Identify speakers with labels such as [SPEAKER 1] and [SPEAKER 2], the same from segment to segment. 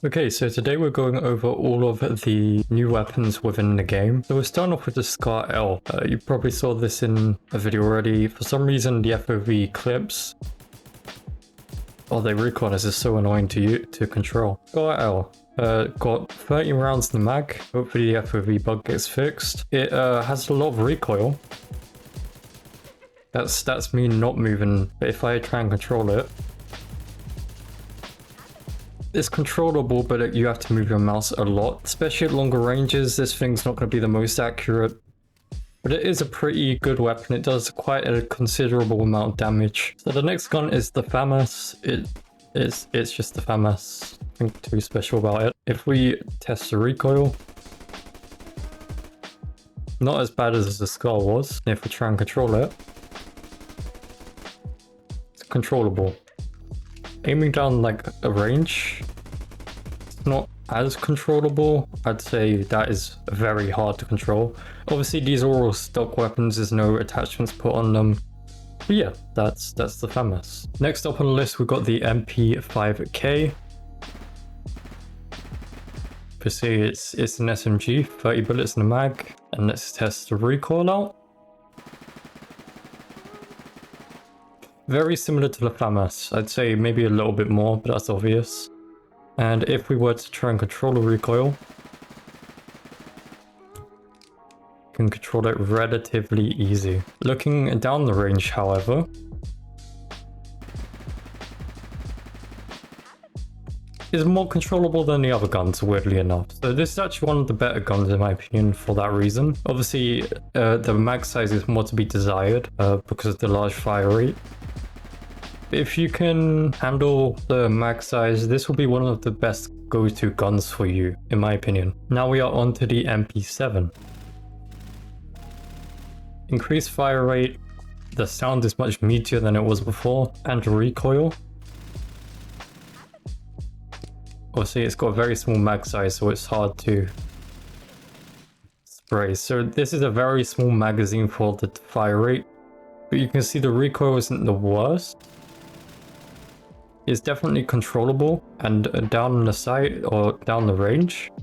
[SPEAKER 1] Okay, so today we're going over all of the new weapons within the game. So we're starting off with the Scar L. You probably saw this in a video already. For some reason, the FOV clips, or they recoil, this is so annoying to control. Scar L. Got 30 rounds in the mag. Hopefully the FOV bug gets fixed. It has a lot of recoil. That's me not moving, but if I try and control it, it's controllable, but you have to move your mouse a lot, especially at longer ranges. This thing's not going to be the most accurate, but it is a pretty good weapon. It does quite a considerable amount of damage. So the next gun is the FAMAS. It's just the FAMAS. Nothing too special about it. If we test the recoil, not as bad as the Scar was. If we try and control it, it's controllable. Aiming down like a range, it's not as controllable. I'd say that is very hard to control. Obviously these are all stock weapons, there's no attachments put on them. But yeah, that's the FAMAS. Next up on the list we've got the MP5K. Obviously it's an SMG, 30 bullets in the mag, and let's test the recoil out. Very similar to the FAMAS. I'd say maybe a little bit more, but that's obvious. And if we were to try and control the recoil, you can control it relatively easy. Looking down the range, however, is more controllable than the other guns, weirdly enough. So this is actually one of the better guns in my opinion for that reason. Obviously, the mag size is more to be desired because of the large fire rate. If you can handle the mag size, this will be one of the best go-to guns for you, in my opinion. Now we are on to the MP7. Increased fire rate, the sound is much meatier than it was before, and recoil. Obviously it's got a very small mag size, so it's hard to spray. So this is a very small magazine for the fire rate, but you can see the recoil isn't the worst. It's definitely controllable, and down on the sight or down the range,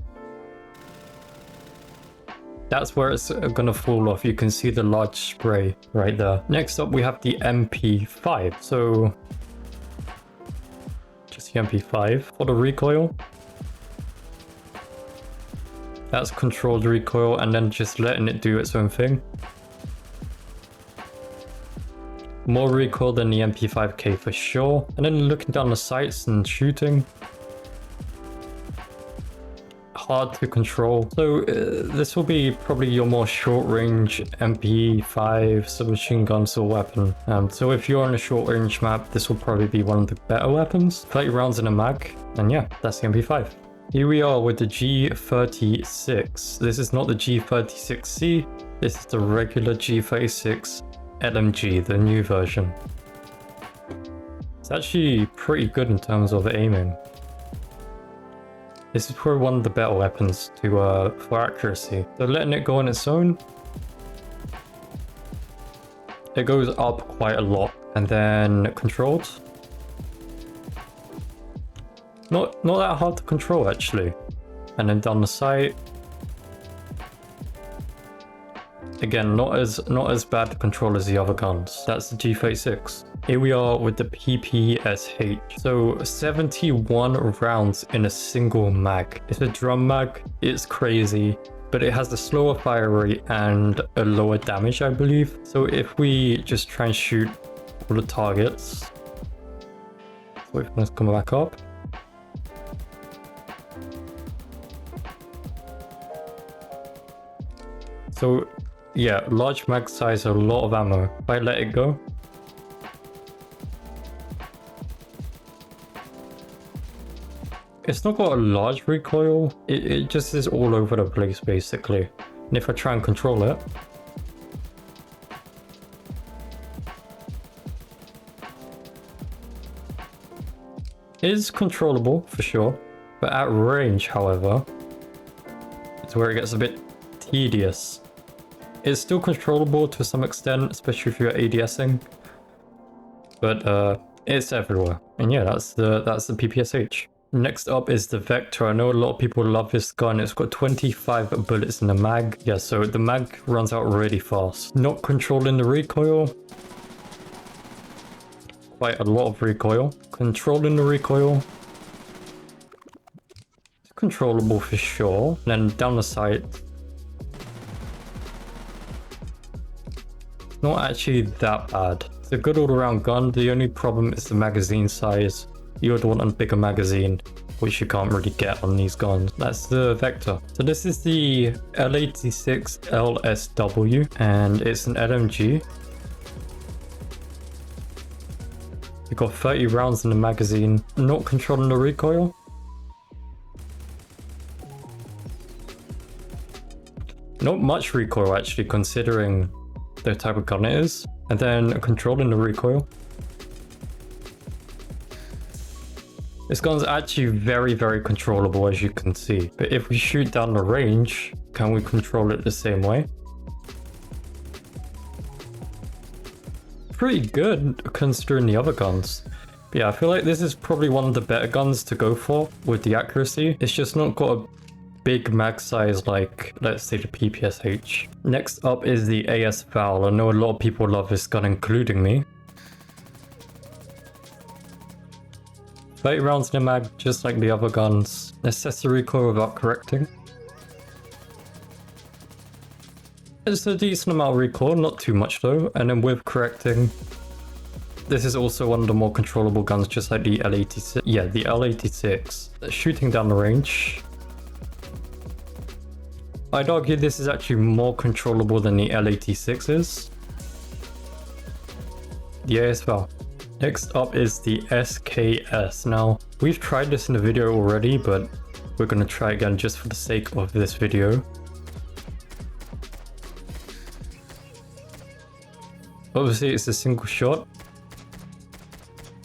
[SPEAKER 1] that's where it's gonna fall off. You can see the large spray right there. Next up we have the MP5. So just the MP5 for the recoil. That's controlled recoil and then just letting it do its own thing. More recoil than the MP5K for sure. And then looking down the sights and shooting, hard to control. So this will be probably your more short range MP5 submachine gun sort of weapon. So if you're on a short range map, this will probably be one of the better weapons. 30 rounds in a mag, and yeah, that's the MP5. Here we are with the G36. This is not the G36C, this is the regular G36 LMG, the new version. It's actually pretty good in terms of aiming. This is probably one of the better weapons to for accuracy. So letting it go on its own, it goes up quite a lot, and then controlled, not that hard to control actually. And then down the sight, again, not as bad to control as the other guns. That's the G36. Here we are with the PPSH. So 71 rounds in a single mag. It's a drum mag, it's crazy, but it has a slower fire rate and a lower damage, I believe. So if we just try and shoot all the targets, wait for them to come back up. So yeah, large mag size, a lot of ammo. If I let it go, it's not got a large recoil, it just is all over the place basically. And if I try and control it, it is controllable for sure, but at range, however, it's where it gets a bit tedious. It's still controllable to some extent, especially if you're ADSing, but it's everywhere. And yeah, that's the PPSH. Next up is the Vector. I know a lot of people love this gun. It's got 25 bullets in the mag. Yeah, so the mag runs out really fast. Not controlling the recoil. Quite a lot of recoil. Controlling the recoil. It's controllable for sure. Then down the sight. Not actually that bad. It's a good all-around gun. The only problem is the magazine size. You would want a bigger magazine, which you can't really get on these guns. That's the Vector. So this is the L86 LSW, and it's an LMG. You've got 30 rounds in the magazine. Not controlling the recoil. Not much recoil actually, considering the type of gun it is. And then controlling the recoil. This gun's actually very, very controllable, as you can see. But if we shoot down the range, can we control it the same way? Pretty good considering the other guns. But yeah, I feel like this is probably one of the better guns to go for with the accuracy. It's just not got a big mag size like, let's say, the PPSH. Next up is the AS Val. I know a lot of people love this gun, including me. 30 rounds in the mag, just like the other guns. Assess the recoil without correcting. It's a decent amount of recoil, not too much though. And then with correcting, this is also one of the more controllable guns, just like the L86. Yeah, the L86. Shooting down the range. I'd argue this is actually more controllable than the L86 is. The AS Val. Next up is the SKS. Now, we've tried this in the video already, but we're going to try again just for the sake of this video. Obviously, it's a single shot.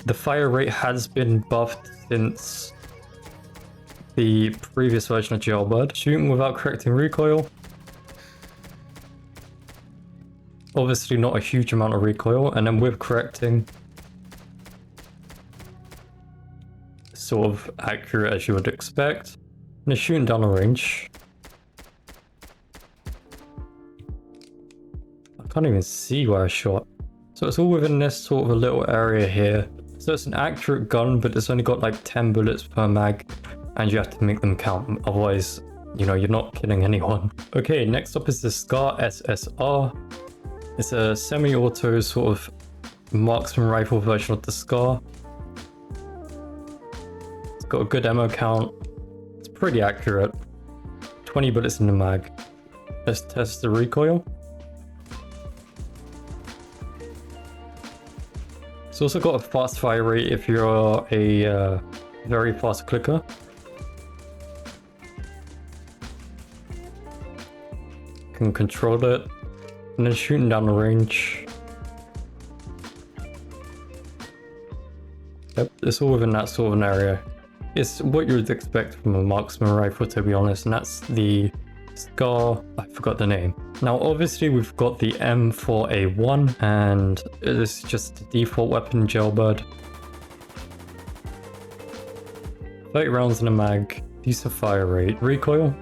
[SPEAKER 1] The fire rate has been buffed since the previous version of Jailbird. Shooting without correcting recoil. Obviously not a huge amount of recoil, and then with correcting, sort of accurate as you would expect. And then shooting down the range. I can't even see where I shot. So it's all within this sort of a little area here. So it's an accurate gun, but it's only got like 10 bullets per mag, and you have to make them count. Otherwise, you know, you're not killing anyone. Okay, next up is the Scar SSR. It's a semi-auto sort of marksman rifle version of the Scar. It's got a good ammo count. It's pretty accurate. 20 bullets in the mag. Let's test the recoil. It's also got a fast fire rate if you're a very fast clicker. Can control it. And then shooting down the range. Yep, it's all within that sort of an area. It's what you would expect from a marksman rifle, to be honest, and that's the Scar, I forgot the name. Now obviously we've got the M4A1, and this is just the default weapon in Jailbird. 30 rounds in a mag, decent fire rate. Recoil.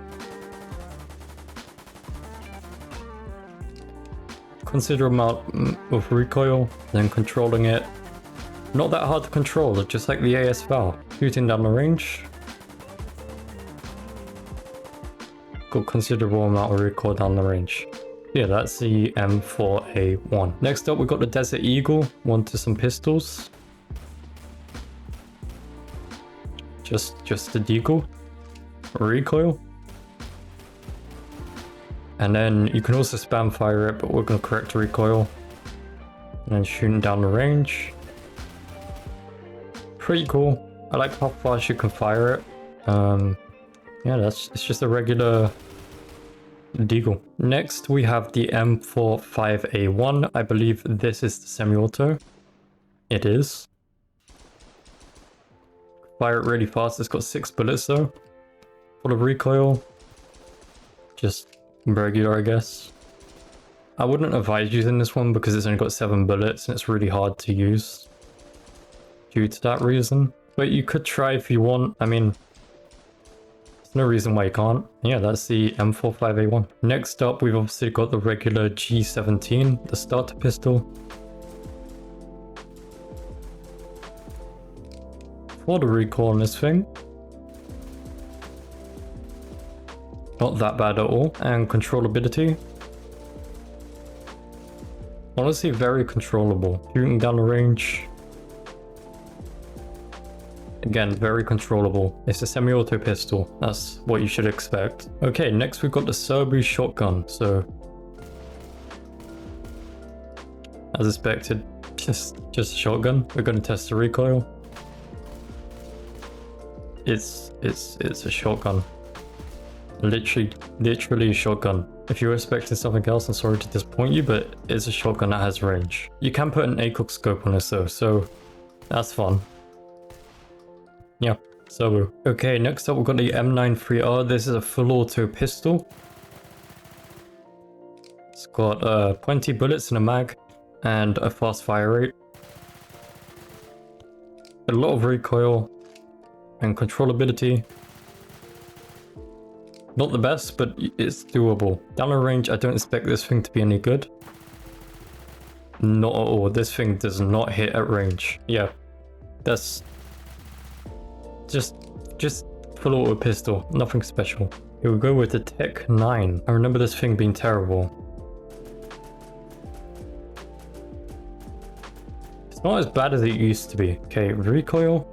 [SPEAKER 1] Considerable amount of recoil, then controlling it. Not that hard to control, just like the AS Val. Shooting down the range. Got considerable amount of recoil down the range. Yeah, that's the M4A1. Next up, we've got the Desert Eagle. One to some pistols. Just the Deagle. Recoil. And then you can also spam fire it, but we're going to correct the recoil. And then shooting down the range. Pretty cool. I like how fast you can fire it. Yeah, it's just a regular Deagle. Next, we have the M45A1. I believe this is the semi-auto. It is. Fire it really fast. It's got 6 bullets though. Full of recoil. Just regular, I guess. I wouldn't advise using this one because it's only got 7 bullets and it's really hard to use due to that reason. But you could try if you want. I mean, there's no reason why you can't. Yeah, that's the M45A1. Next up, we've obviously got the regular G17, the starter pistol. For the recoil on this thing, not that bad at all. And controllability, honestly very controllable. Shooting down the range, again, very controllable. It's a semi-auto pistol. That's what you should expect. Okay, next we've got the Serbu shotgun. So, as expected, just a shotgun. We're going to test the recoil. It's a shotgun. Literally a shotgun. If you're expecting something else, I'm sorry to disappoint you, but it's a shotgun that has range. You can put an ACOG scope on this though, so that's fun. Yeah, so okay, next up we've got the M9 3R. This is a full auto pistol. It's got 20 bullets in a mag and a fast fire rate. A lot of recoil and controllability. Not the best, but it's doable. Down the range, I don't expect this thing to be any good. Not at all. This thing does not hit at range. Yeah, that's just full auto pistol. Nothing special. Here we go with the Tech 9. I remember this thing being terrible. It's not as bad as it used to be. Okay, recoil.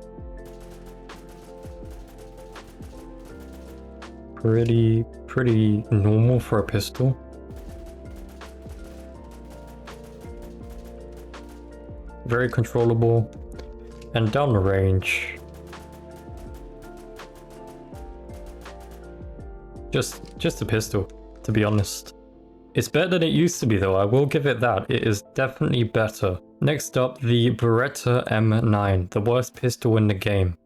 [SPEAKER 1] Pretty normal for a pistol. Very controllable. And down the range, just a pistol, to be honest. It's better than it used to be though, I will give it that. It is definitely better. Next up, the Beretta M9, the worst pistol in the game.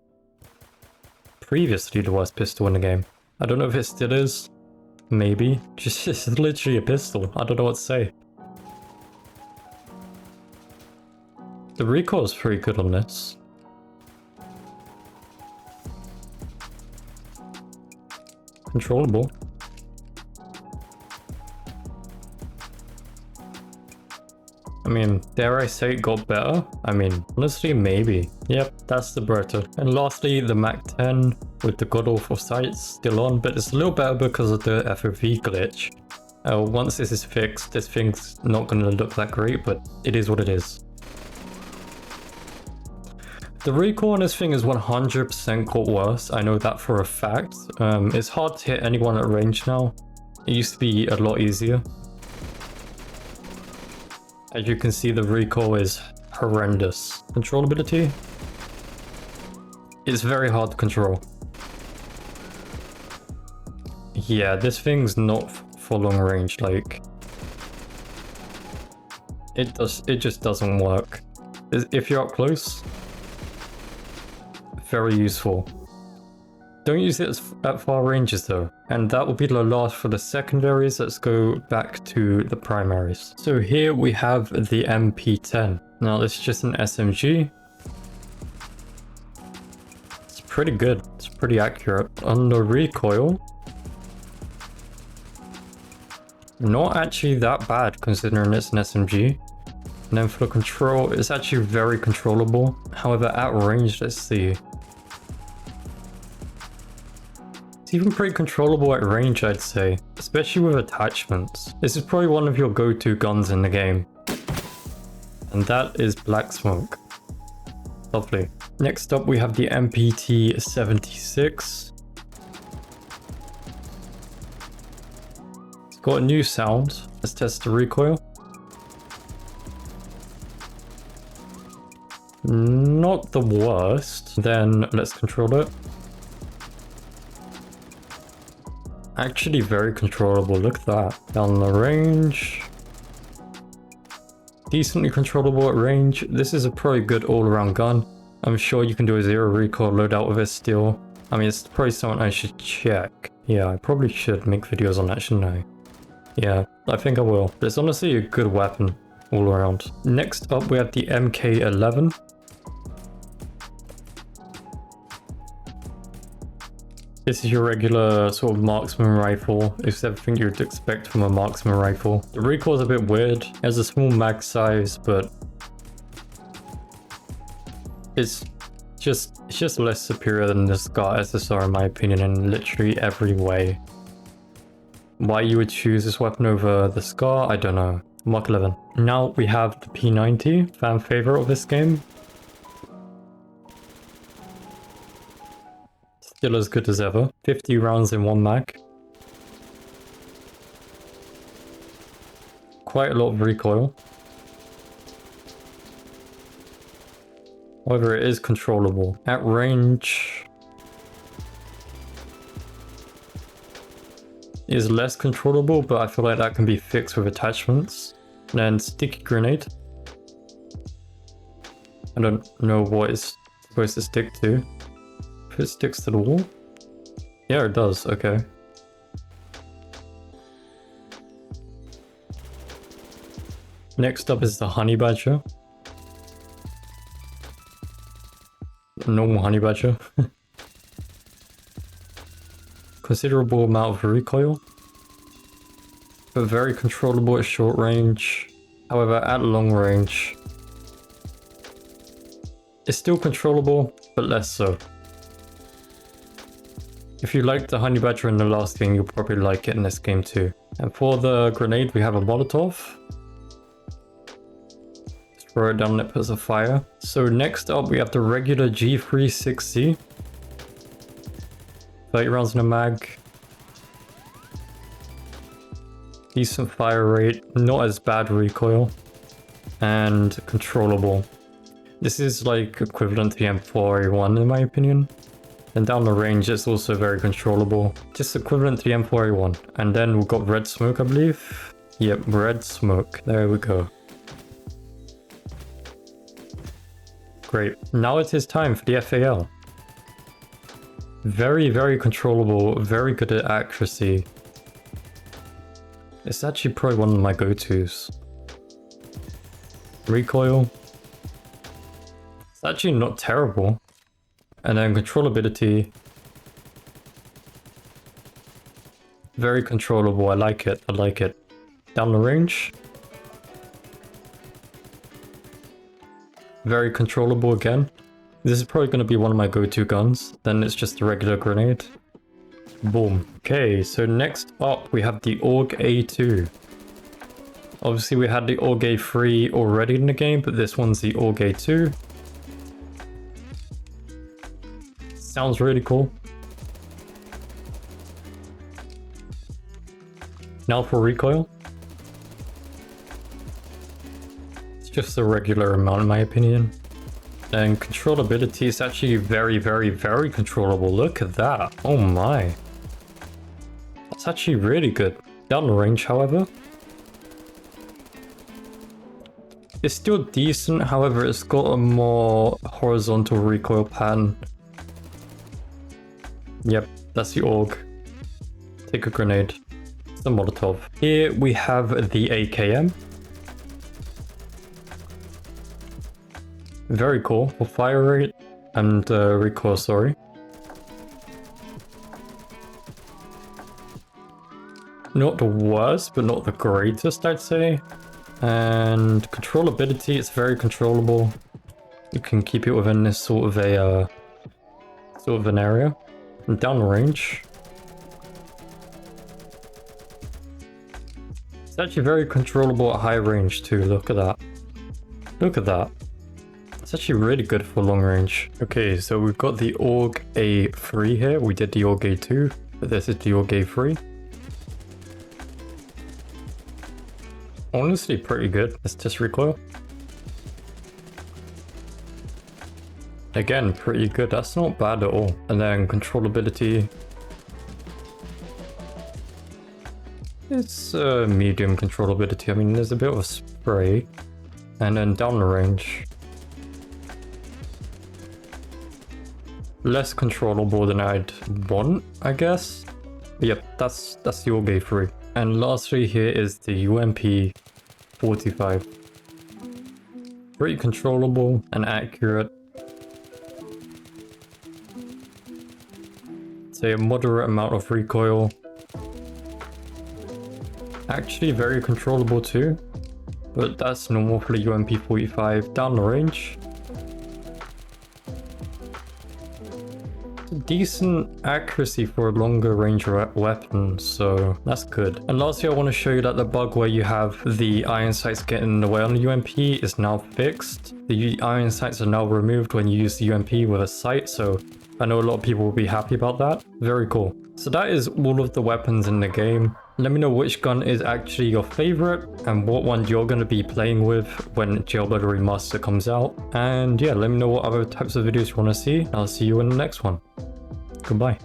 [SPEAKER 1] Previously the worst pistol in the game. I don't know if it still is. Maybe. Just literally a pistol. I don't know what to say. The recoil is pretty good on this. Controllable. I mean, dare I say it got better? I mean, honestly, maybe. Yep, that's the Beretta. And lastly, the Mac 10 with the god-awful sights still on, but it's a little better because of the FOV glitch. Once this is fixed, this thing's not going to look that great, but it is what it is. The recoil on this thing is 100% got worse. I know that for a fact. It's hard to hit anyone at range now. It used to be a lot easier. As you can see, the recoil is horrendous. Controllability? It's very hard to control. Yeah, this thing's not for long range, like... It just doesn't work. If you're up close, very useful. Don't use it at far ranges though. And that will be the last for the secondaries. Let's go back to the primaries. So here we have the MP10. Now this is just an SMG. It's pretty good. It's pretty accurate. On the recoil, not actually that bad considering it's an SMG. And then for the control, it's actually very controllable. However, at range, let's see. It's even pretty controllable at range, I'd say, especially with attachments. This is probably one of your go-to guns in the game. And that is Black Smoke. Lovely. Next up, we have the MPT-76. It's got a new sound. Let's test the recoil. Not the worst. Then let's control it. Actually very controllable, look at that. Down the range. Decently controllable at range. This is a pretty good all-around gun. I'm sure you can do a zero recoil loadout with it still. I mean, it's probably something I should check. Yeah, I probably should make videos on that, shouldn't I? Yeah, I think I will. But it's honestly a good weapon all around. Next up, we have the MK11. This is your regular sort of marksman rifle. It's everything you'd expect from a marksman rifle. The recoil is a bit weird. It has a small mag size, but it's just less superior than the Scar SSR in my opinion in literally every way. Why you would choose this weapon over the Scar, I don't know. Mark 11. Now we have the P90, fan favorite of this game. Still as good as ever. 50 rounds in one mag. Quite a lot of recoil. However, it is controllable. At range, it is less controllable, but I feel like that can be fixed with attachments. And then sticky grenade. I don't know what it's supposed to stick to. If it sticks to the wall? Yeah, it does. Okay. Next up is the honey badger. Normal honey badger. Considerable amount of recoil, but very controllable at short range. However, at long range, it's still controllable, but less so. If you liked the honey badger in the last game, you'll probably like it in this game too. And for the grenade, we have a Molotov. Just throw it down and it puts a fire. So next up, we have the regular G36C. 30 rounds in a mag. Decent fire rate, not as bad recoil, and controllable. This is like equivalent to the M4A1 in my opinion. And down the range, it's also very controllable. Just equivalent to the M4A1. And then we've got red smoke, I believe. Yep, red smoke. There we go. Great. Now it is time for the FAL. Very, very controllable. Very good at accuracy. It's actually probably one of my go-tos. Recoil. It's actually not terrible. And then controllability. Very controllable. I like it. I like it. Down the range. Very controllable again. This is probably going to be one of my go-to guns. Then it's just a regular grenade. Boom. Okay, so next up we have the AUG A2. Obviously we had the AUG A3 already in the game, but this one's the AUG A2. Sounds really cool. Now for recoil. It's just a regular amount in my opinion. And controllability is actually very, very, very controllable. Look at that. Oh my. That's actually really good. Down the range, however. It's still decent, however, it's got a more horizontal recoil pattern. Yep, that's the AUG. Take a grenade. It's the Molotov. Here we have the AKM. Very cool for fire rate and recoil, sorry. Not the worst, but not the greatest, I'd say. And controllability, it's very controllable. You can keep it within this sort of an area. And down the range, it's actually very controllable at high range too. Look at that. Look at that. It's actually really good for long range. Okay, so we've got the AUG A3 here. We did the AUG A2, but this is the AUG A3. Honestly, pretty good. Let's just recoil. Again, pretty good. That's not bad at all. And then controllability. It's medium controllability. I mean, there's a bit of a spray. And then down the range. Less controllable than I'd want, I guess. But yep, that's the AUG A3. And lastly here is the UMP 45. Pretty controllable and accurate. say a moderate amount of recoil. Actually very controllable too, but that's normal for the UMP45. Down the range, decent accuracy for a longer range weapon, so that's good. And lastly, I want to show you that the bug where you have the iron sights getting in the way on the UMP is now fixed. The iron sights are now removed when you use the UMP with a sight, so I know a lot of people will be happy about that. Very cool. So that is all of the weapons in the game. Let me know which gun is actually your favorite and what one you're going to be playing with when Jailbird Remastered comes out. And yeah, let me know what other types of videos you want to see. I'll see you in the next one. Goodbye.